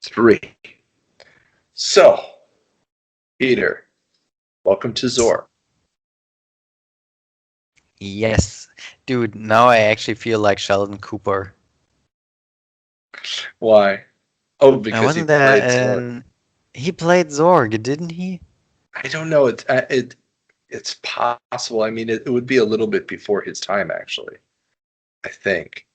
Three. So, Peter, welcome to Zork. Yes, dude, now I actually feel like Sheldon Cooper. Why? Oh, I because he wasn't played there Zork. and he played Zorg, didn't he? I don't know. It's possible. I mean, it would be a little bit before his time, actually. I think.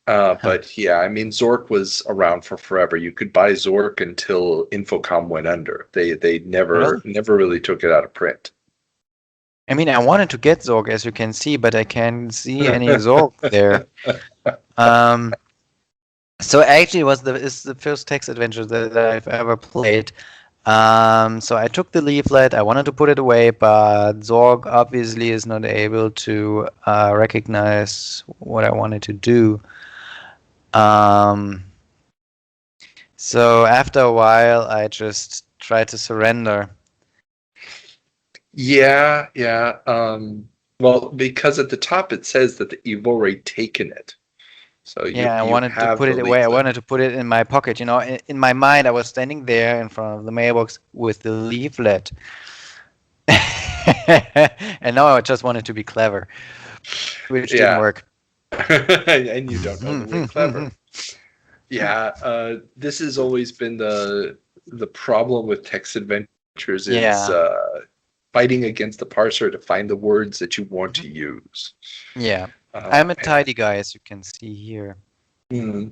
Huh. But yeah, I mean, Zork was around for forever. You could buy Zork until Infocom went under. They never Really? never really took it out of print. I mean, I wanted to get Zorg, as you can see, but I can't see any Zorg there. Um, so actually, it's the first text adventure that I've ever played. So I took the leaflet. I wanted to put it away, but Zorg obviously is not able to recognize what I wanted to do. Um, So after a while, I just tried to surrender. Yeah, yeah. Well, because at the top it says that you've already taken it. So you Yeah, I you wanted to have put the it away. I leaflet. wanted to put it in my pocket. You know, in my mind, I was standing there in front of the mailbox with the leaflet. And now I just wanted to be clever, which didn't Yeah. work. And you don't know the word clever. Yeah, this has always been the problem with text adventures is Yeah. fighting against the parser to find the words that you want Mhm. to use. Yeah. Uh, I'm a and tidy guy, as you can see here. hmm.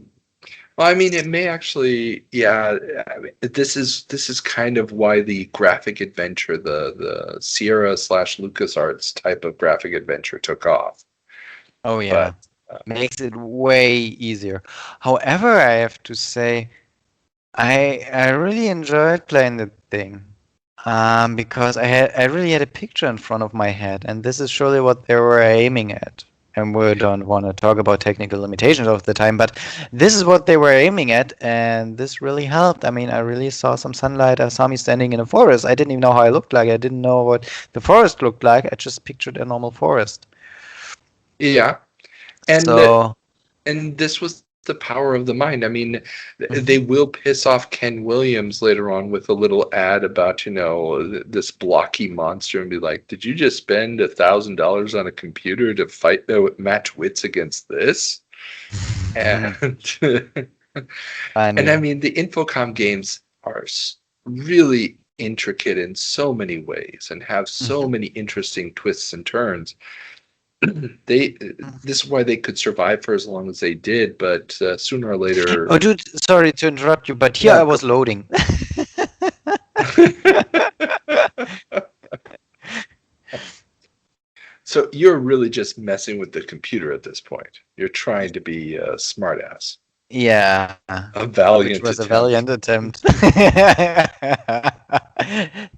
Well, I mean, it may actually, yeah. I mean, this is kind of why the graphic adventure, the Sierra slash LucasArts type of graphic adventure took off. Oh, But yeah. Makes it way easier. However, I have to say, I really enjoyed playing the thing. Because I really had a picture in front of my head, and this is surely what they were aiming at. And we don't want to talk about technical limitations of the time, but this is what they were aiming at, and this really helped. I mean, I really saw some sunlight. I saw me standing in a forest. I didn't even know how I looked like. I didn't know what the forest looked like. I just pictured a normal forest. yeah, and So, and this was the power of the mind. I mean, they mhm. will piss off Ken Williams later on with a little ad about, this blocky monster and be like, "Did you just spend $1,000 on a computer to fight match wits against this?" And and I Funny. mean, the Infocom games are really intricate in so many ways and have so Mhm. many interesting twists and turns. they This is why they could survive for as long as they did, but sooner or later, Oh, dude, sorry to interrupt you, but here no, I go was for loading. it. So you're really just messing with the computer at this point. You're trying to be a smartass. Yeah, A which valiant was a attempt. valiant attempt.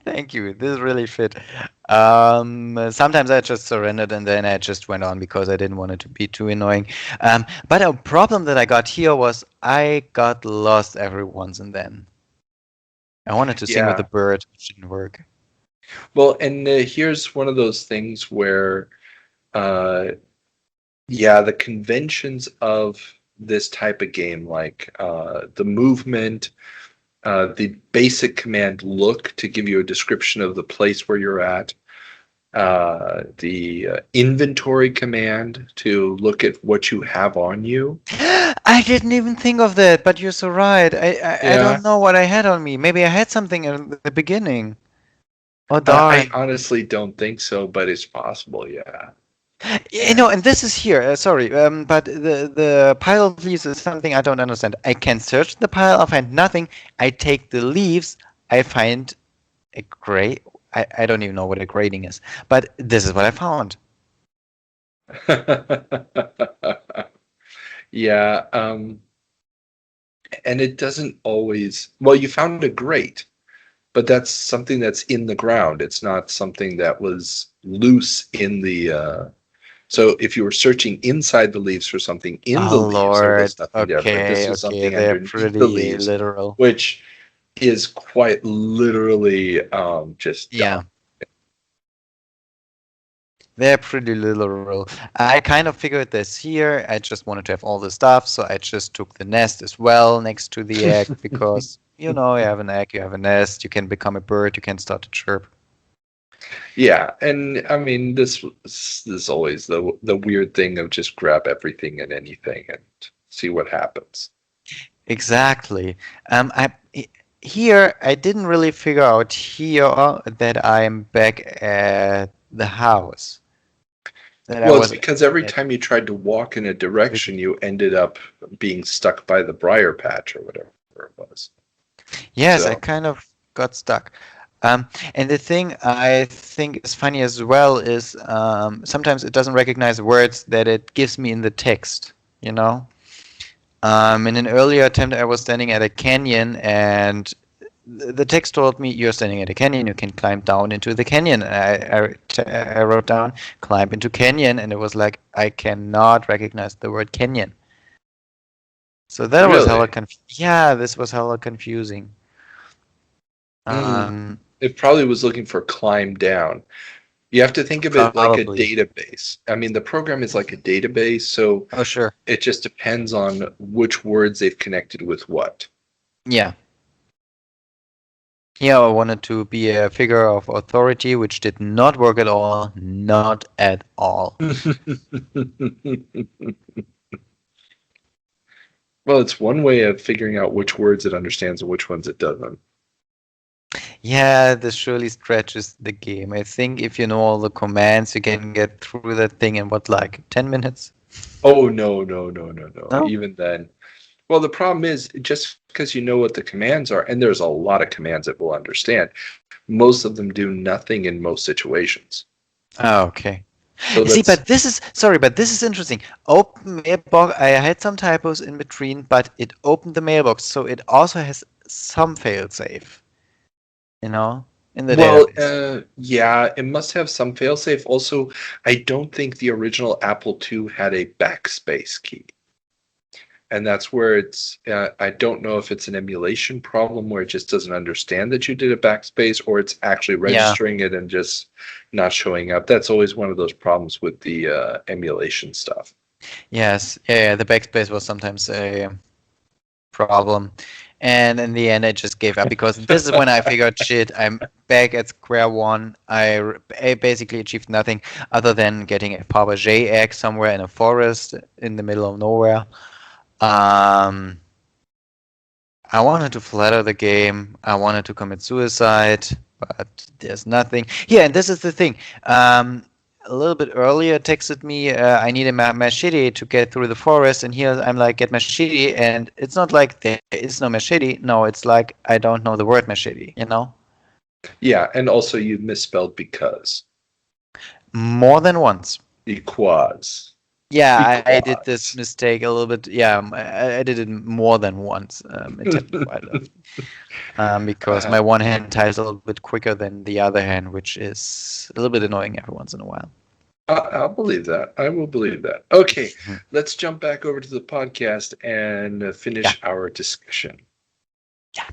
Thank you. This really fit. Sometimes I just surrendered and then I just went on because I didn't want it to be too annoying. But a problem that I got here was I got lost every once and then. I wanted to sing with the Yeah. bird, which didn't work. Well, and here's one of those things where, uh, yeah, the conventions of this type of game, like the movement, the basic command look to give you a description of the place where you're at, the inventory command to look at what you have on you. I didn't even think of that, but you're so right. I Yeah, don't know what I had on me. Maybe I had something in the beginning. Oh, I darn. honestly don't think so, but it's possible. Yeah, You and know, and this is here. Sorry, but the pile of leaves is something I don't understand. I can search the pile, I find nothing. I take the leaves, I find a gray. I don't even know what a grading is, but this is what I found. yeah, and it doesn't always. Well, you found a grate, but that's something that's in the ground. It's not something that was loose in the. So if you were searching inside the leaves for something in the Oh leaves, there Lord. was nothing there. But this Okay, was okay, something they're underneath the pretty leaves, literal. which is quite literally just Yeah. dumb. They're pretty literal. I kind of figured this here. I just wanted to have all the stuff, so I just took the nest as well next to the egg because, you have an egg, you have a nest, you can become a bird, you can start to chirp. Yeah, and I mean this is always the weird thing of just grab everything and anything and see what happens. Exactly. Here I didn't really figure out here that I'm back at the house. That I Well, it's was because every at time you tried to walk in a the direction, you ended up being stuck by the briar patch or whatever it was. Yes, I So, kind of got stuck. And the thing I think is funny as well is sometimes it doesn't recognize words that it gives me in the text, you know? In an earlier attempt, I was standing at a canyon, and the text told me, "You're standing at a canyon. You can climb down into the canyon." I wrote down, "Climb into canyon," and it was like I cannot recognize the word canyon. So that was hella really, conf Yeah, this was hella confusing. mm, Um, it probably was looking for climb down. You have to think of it like a Probably. database. I mean, the program is like a database, so Oh, sure. it just depends on which words they've connected with what. Yeah. Here I wanted to be a figure of authority, which did not work at all. Not at all. Well, it's one way of figuring out which words it understands and which ones it doesn't. Yeah, this surely stretches the game. I think if you know all the commands, you can get through that thing in what, like 10 minutes? Oh, no, no, no, no, no. No? Even then. Well, the problem is just because you know what the commands are, and there's a lot of commands it will understand, most of them do nothing in most situations. Oh, okay. So See, that's, but this is interesting. Open mailbox, I had some typos in between, but it opened the mailbox, so it also has some failsafe, you know, in the well, database. yeah, it must have some failsafe. Also, I don't think the original Apple II had a backspace key. And that's where I don't know if it's an emulation problem where it just doesn't understand that you did a backspace or it's actually Yeah. registering it and just not showing up. That's always one of those problems with the emulation stuff. Yes, yeah, the backspace was sometimes a problem. And in the end, I just gave up because this is when I figured, shit, I'm back at square one. I basically achieved nothing other than getting a Fabergé egg somewhere in a forest in the middle of nowhere. Um, I wanted to flatter the game. I wanted to commit suicide, but there's nothing. Yeah, and this is the thing. A little bit earlier, texted me, I need a machete to get through the forest, and here I'm like, get machete, and it's not like there is no machete. No, it's like I don't know the word machete. Yeah, and also you misspelled More than once. because Yeah, I did this because. mistake a little bit. Yeah, I did it more than once. It happened quite often. Because uh, my one hand types a little bit quicker than the other hand, which is a little bit annoying every once in a while. I'll believe that. I will believe that. Okay, Mhm. let's jump back over to the podcast and Yeah. finish our discussion. Yeah.